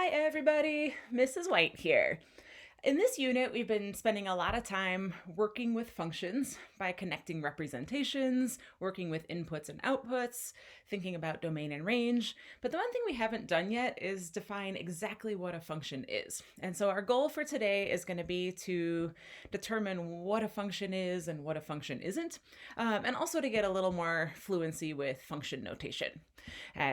Hi everybody, Mrs. White here. In this unit, we've been spending a lot of time working with functions by connecting representations, working with inputs and outputs, thinking about domain and range. But the one thing we haven't done yet is define exactly what a function is. And so our goal for today is going to be to determine what a function is and what a function isn't, and also to get a little more fluency with function notation.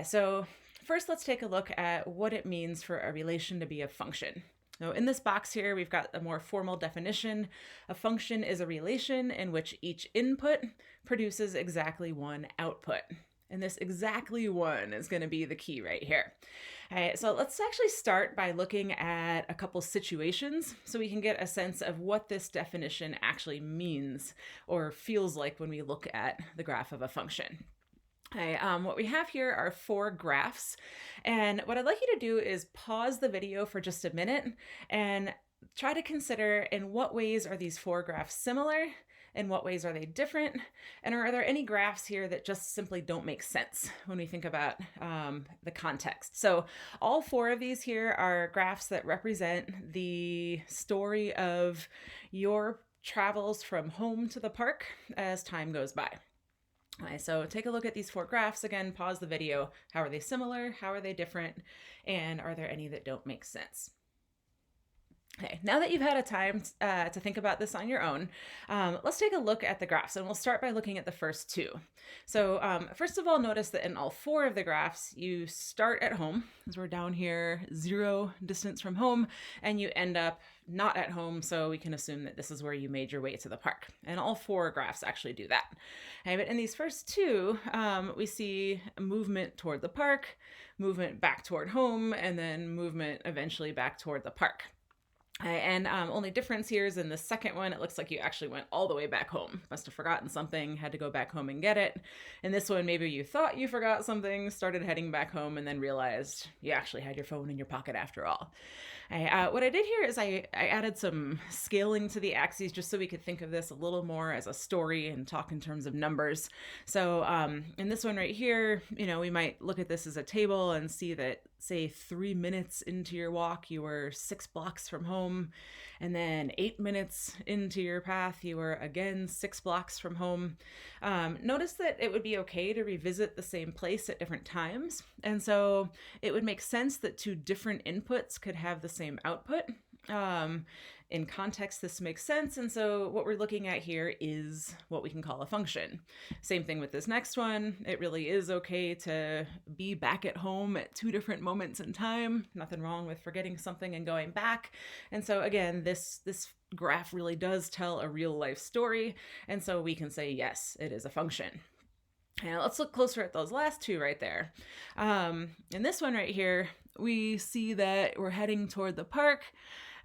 So first, let's take a look at what it means for a relation to be a function. So in this box here, we've got a more formal definition. A function is a relation in which each input produces exactly one output. And this exactly one is going to be the key right here. All right, so let's actually start by looking at a couple situations so we can get a sense of what this definition actually means or feels like when we look at the graph of a function. Okay, what we have here are 4 graphs, and what I'd like you to do is pause the video for just a minute and try to consider in what ways are these 4 graphs similar, in what ways are they different, and are there any graphs here that just simply don't make sense when we think about the context. So all 4 of these here are graphs that represent the story of your travels from home to the park as time goes by. Okay, so take a look at these 4 graphs. Again, pause the video. How are they similar? How are they different? And are there any that don't make sense? Okay, now that you've had a time to think about this on your own, let's take a look at the graphs, and we'll start by looking at the first 2. So first of all, notice that in all 4 of the graphs, you start at home, as we're down here, 0 distance from home, and you end up not at home, so we can assume that this is where you made your way to the park. And all 4 graphs actually do that. Okay, but in these first 2, we see a movement toward the park, movement back toward home, and then movement eventually back toward the park. And only difference here is in the second one, it looks like you actually went all the way back home. Must have forgotten something, had to go back home and get it. In this one, maybe you thought you forgot something, started heading back home, and then realized you actually had your phone in your pocket after all. What I did here is I added some scaling to the axes just so we could think of this a little more as a story and talk in terms of numbers. So in this one right here, we might look at this as a table and see that, say, 3 minutes into your walk, you were 6 blocks from home. And then 8 minutes into your path, you were again 6 blocks from home. Notice that it would be okay to revisit the same place at different times. And so it would make sense that 2 different inputs could have the same output. In context, this makes sense. And so what we're looking at here is what we can call a function. Same thing with this next one. It really is okay to be back at home at 2 different moments in time. Nothing wrong with forgetting something and going back. And so again, this graph really does tell a real life story. And so we can say, yes, it is a function. And let's look closer at those last 2 right there. In this one right here, we see that we're heading toward the park.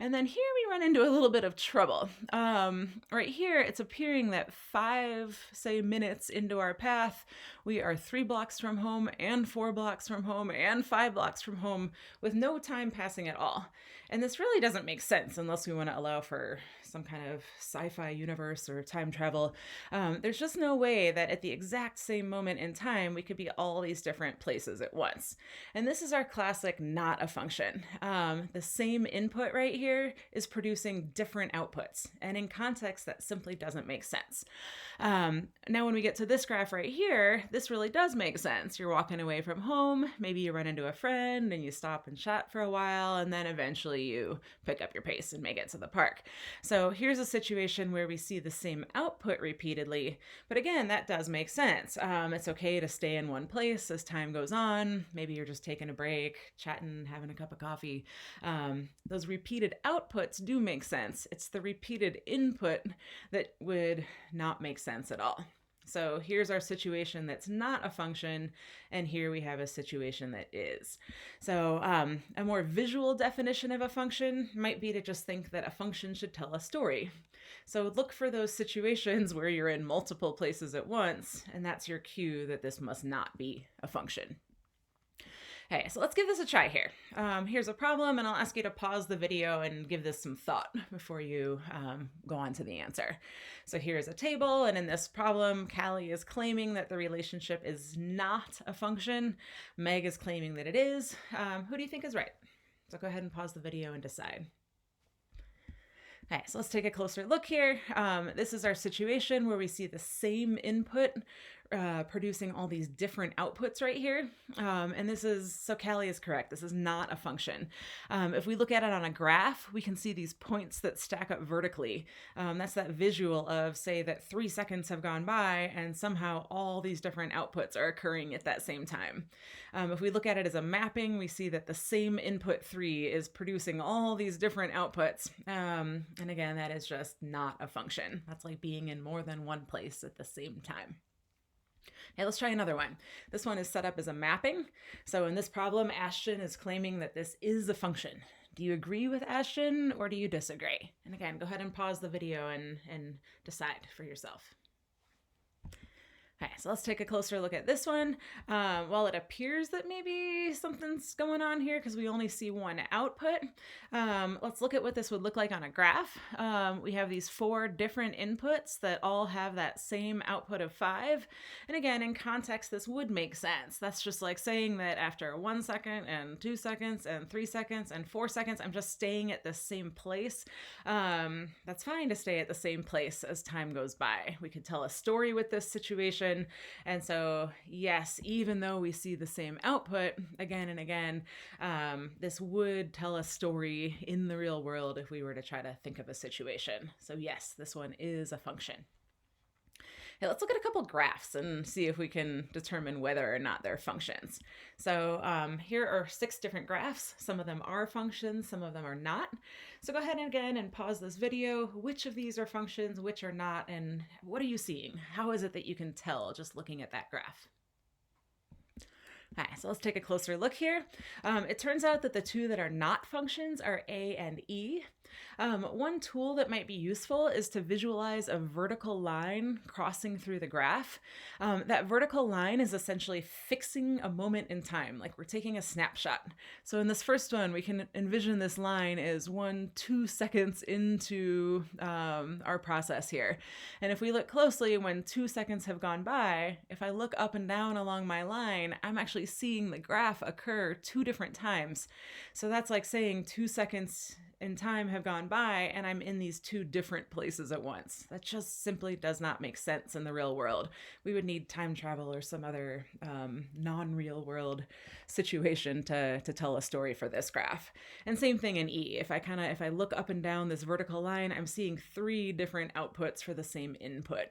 And then here we run into a little bit of trouble. Right here, it's appearing that 5, say, minutes into our path, we are 3 blocks from home and 4 blocks from home and 5 blocks from home with no time passing at all. And this really doesn't make sense unless we want to allow for some kind of sci-fi universe or time travel. There's just no way that at the exact same moment in time, we could be all these different places at once. And this is our classic not a function. The same input right here is producing different outputs. And in context, that simply doesn't make sense. Now, when we get to this graph right here, this really does make sense. You're walking away from home, maybe you run into a friend and you stop and chat for a while, and then eventually you pick up your pace and make it to the park. So here's a situation where we see the same output repeatedly, but again, that does make sense. It's okay to stay in one place as time goes on. Maybe you're just taking a break, chatting, having a cup of coffee. Those repeated outputs do make sense. It's the repeated input that would not make sense at all. So here's our situation that's not a function, and here we have a situation that is. So a more visual definition of a function might be to just think that a function should tell a story. So look for those situations where you're in multiple places at once, and that's your cue that this must not be a function. Okay, so let's give this a try here. Here's a problem, and I'll ask you to pause the video and give this some thought before you go on to the answer. So here's a table, and in this problem, Callie is claiming that the relationship is not a function. Meg is claiming that it is. Who do you think is right? So go ahead and pause the video and decide. Okay, so let's take a closer look here. This is our situation where we see the same input producing all these different outputs right here. And this is, so Callie is correct, this is not a function. If we look at it on a graph, we can see these points that stack up vertically. That's that visual of, say, that 3 seconds have gone by and somehow all these different outputs are occurring at that same time. If we look at it as a mapping, we see that the same input 3 is producing all these different outputs. And again, that is just not a function. That's like being in more than one place at the same time. Okay, let's try another one. This one is set up as a mapping. So in this problem, Ashton is claiming that this is a function. Do you agree with Ashton or do you disagree? And again, go ahead and pause the video and decide for yourself. Okay, so let's take a closer look at this one. While it appears that maybe something's going on here because we only see one output, let's look at what this would look like on a graph. We have these 4 different inputs that all have that same output of 5. And again, in context, this would make sense. That's just like saying that after 1 second and 2 seconds and 3 seconds and 4 seconds, I'm just staying at the same place. That's fine to stay at the same place as time goes by. We could tell a story with this situation. And so, yes, even though we see the same output again and again, this would tell a story in the real world if we were to try to think of a situation. So yes, this one is a function. Okay, let's look at a couple graphs and see if we can determine whether or not they're functions. So here are 6 different graphs. Some of them are functions, some of them are not. So go ahead and again and pause this video. Which of these are functions, which are not, and what are you seeing? How is it that you can tell just looking at that graph? Okay, so let's take a closer look here. It turns out that the 2 that are not functions are A and E. One tool that might be useful is to visualize a vertical line crossing through the graph. That vertical line is essentially fixing a moment in time, like we're taking a snapshot. So in this first one, we can envision this line as 1-2 seconds into our process here. And if we look closely, when 2 seconds have gone by, if I look up and down along my line, I'm actually seeing the graph occur 2 different times. So that's like saying 2 seconds in time have gone by and I'm in these 2 different places at once. That just simply does not make sense in the real world. We would need time travel or some other non-real world situation to tell a story for this graph. And same thing in E. If I look up and down this vertical line, I'm seeing 3 different outputs for the same input.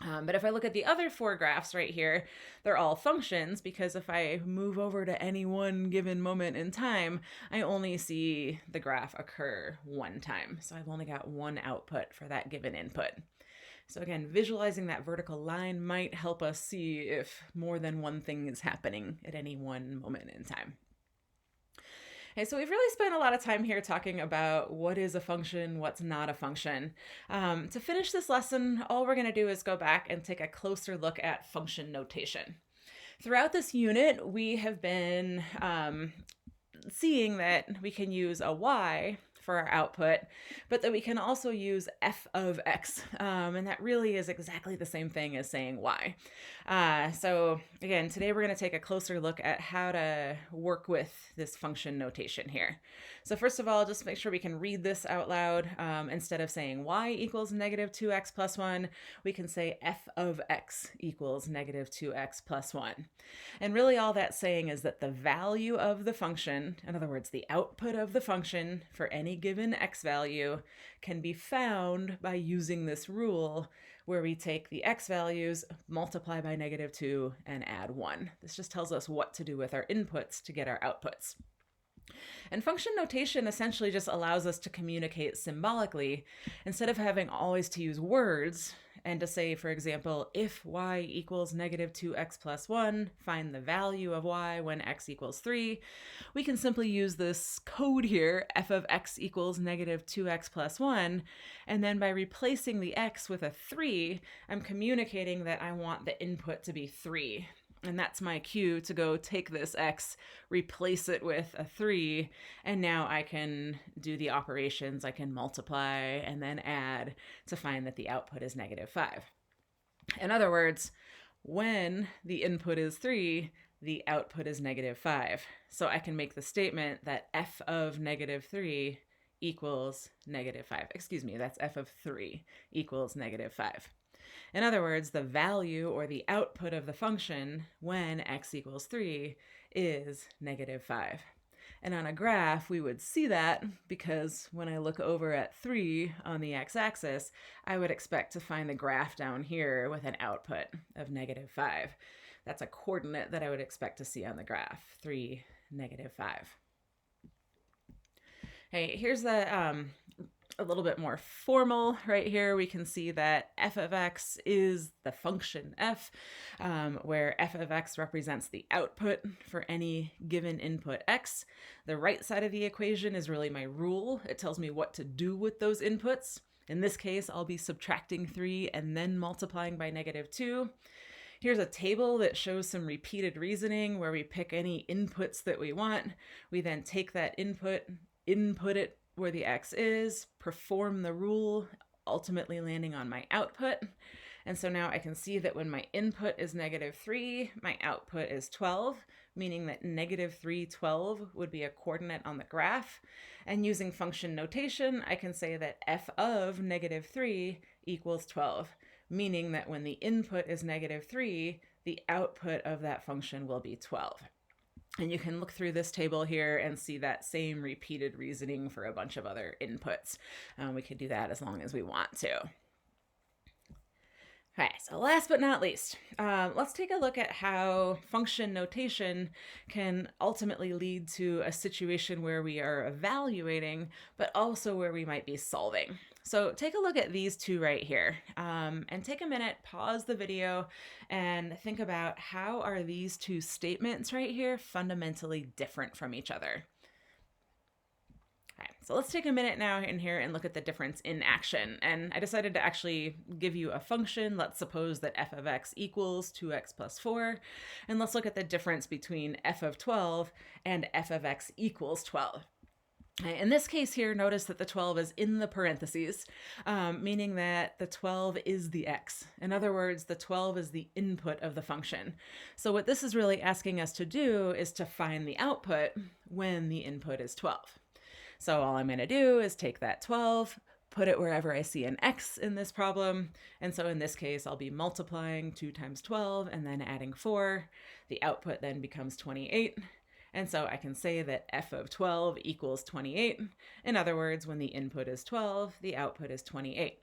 But if I look at the other 4 graphs right here, they're all functions because if I move over to any one given moment in time, I only see the graph occur 1 time. So I've only got 1 output for that given input. So again, visualizing that vertical line might help us see if more than one thing is happening at any one moment in time. Okay, so we've really spent a lot of time here talking about what is a function, what's not a function. To finish this lesson, all we're going to do is go back and take a closer look at function notation. Throughout this unit, we have been seeing that we can use a y for our output, but that we can also use f of x. And that really is exactly the same thing as saying y. So again, today we're going to take a closer look at how to work with this function notation here. So first of all, just make sure we can read this out loud. Instead of saying y equals negative 2x plus 1, we can say f of x equals negative 2x plus 1. And really all that's saying is that the value of the function, in other words, the output of the function for any given x value, can be found by using this rule where we take the x values, multiply by negative 2, and add 1. This just tells us what to do with our inputs to get our outputs. And function notation essentially just allows us to communicate symbolically instead of having always to use words and to say, for example, if y equals negative 2x plus 1, find the value of y when x equals 3. We can simply use this code here, f of x equals negative 2x plus 1, and then by replacing the x with a 3, I'm communicating that I want the input to be 3. And that's my cue to go take this x, replace it with a 3, and now I can do the operations. I can multiply and then add to find that the output is negative 5. In other words, when the input is 3, the output is -5. So I can make the statement that f of -3 equals -5. Excuse me, that's f of 3 equals -5. In other words, the value or the output of the function when x equals 3 is -5. And on a graph, we would see that because when I look over at 3 on the x-axis, I would expect to find the graph down here with an output of -5. That's a coordinate that I would expect to see on the graph, 3, -5. Hey, here's the a little bit more formal right here. We can see that f of x is the function f, where f of x represents the output for any given input x. The right side of the equation is really my rule. It tells me what to do with those inputs. In this case, I'll be subtracting 3 and then multiplying by -2. Here's a table that shows some repeated reasoning where we pick any inputs that we want. We then take that input it where the x is, perform the rule, ultimately landing on my output. And so now I can see that when my input is -3, my output is 12, meaning that -3, 12 would be a coordinate on the graph. And using function notation, I can say that f of -3 equals 12, meaning that when the input is -3, the output of that function will be 12. And you can look through this table here and see that same repeated reasoning for a bunch of other inputs. We could do that as long as we want to. Okay, so last but not least, let's take a look at how function notation can ultimately lead to a situation where we are evaluating, but also where we might be solving. So take a look at these two right here, and take a minute, pause the video, and think about how are these two statements right here fundamentally different from each other. Okay, so let's take a minute now in here and look at the difference in action. And I decided to actually give you a function. Let's suppose that f of x equals 2x plus 4. And let's look at the difference between f of 12 and f of x equals 12. In this case here, notice that the 12 is in the parentheses, meaning that the 12 is the x. In other words, the 12 is the input of the function. So what this is really asking us to do is to find the output when the input is 12. So all I'm going to do is take that 12, put it wherever I see an x in this problem. And so in this case, I'll be multiplying 2 times 12 and then adding 4. The output then becomes 28. And so I can say that f of 12 equals 28. In other words, when the input is 12, the output is 28.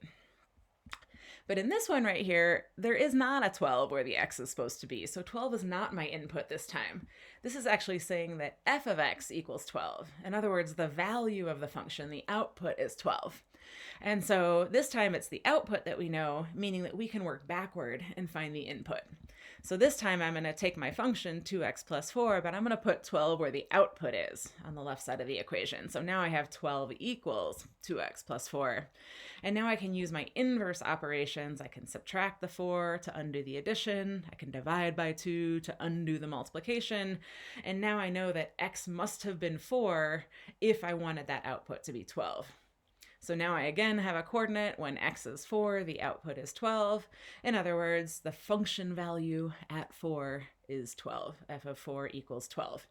But in this one right here, there is not a 12 where the x is supposed to be. So 12 is not my input this time. This is actually saying that f of x equals 12. In other words, the value of the function, the output, is 12. And so this time it's the output that we know, meaning that we can work backward and find the input. So this time I'm going to take my function 2x plus 4, but I'm going to put 12 where the output is on the left side of the equation. So now I have 12 equals 2x plus 4. And now I can use my inverse operations. I can subtract the 4 to undo the addition. I can divide by 2 to undo the multiplication. And now I know that x must have been 4 if I wanted that output to be 12. So now I again have a coordinate. When x is 4, the output is 12. In other words, the function value at 4 is 12. F of 4 equals 12.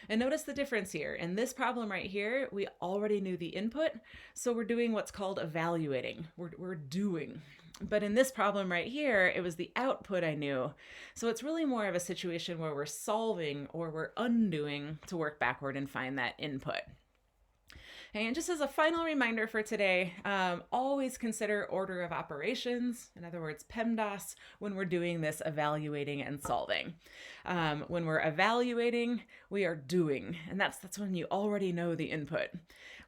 And notice the difference here. In this problem right here, we already knew the input, so we're doing what's called evaluating. We're doing. But in this problem right here, it was the output I knew. So it's really more of a situation where we're solving or we're undoing to work backward and find that input. And just as a final reminder for today, always consider order of operations, in other words, PEMDAS, when we're doing this evaluating and solving. When we're evaluating, we are doing, and that's when you already know the input.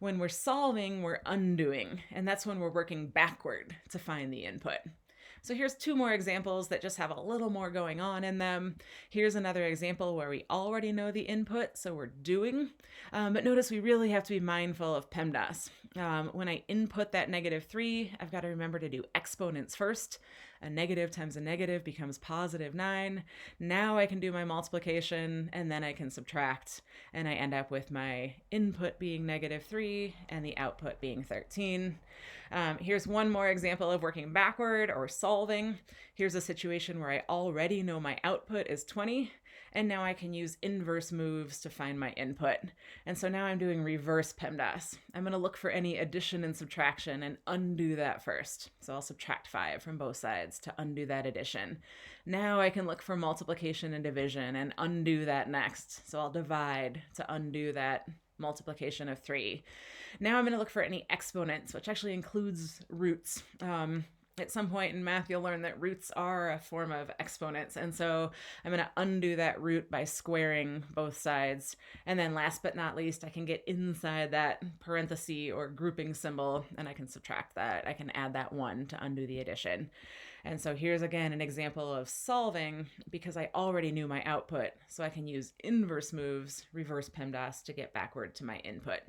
When we're solving, we're undoing, and that's when we're working backward to find the input. So here's two more examples that just have a little more going on in them. Here's another example where we already know the input, so we're doing. But notice we really have to be mindful of PEMDAS. When I input that -3, I've got to remember to do exponents first. A negative times a negative becomes positive 9. Now I can do my multiplication, and then I can subtract, and I end up with my input being -3 and the output being 13. Here's one more example of working backward or solving. Here's a situation where I already know my output is 20, And now I can use inverse moves to find my input. And so now I'm doing reverse PEMDAS. I'm going to look for any addition and subtraction and undo that first. So I'll subtract 5 from both sides to undo that addition. Now I can look for multiplication and division and undo that next. So I'll divide to undo that multiplication of 3. Now I'm going to look for any exponents, which actually includes roots. At some point in math, you'll learn that roots are a form of exponents. And so I'm going to undo that root by squaring both sides. And then last but not least, I can get inside that parenthesis or grouping symbol, and I can subtract that. I can add that 1 to undo the addition. And so here's again an example of solving because I already knew my output. So I can use inverse moves, reverse PEMDAS, to get backward to my input.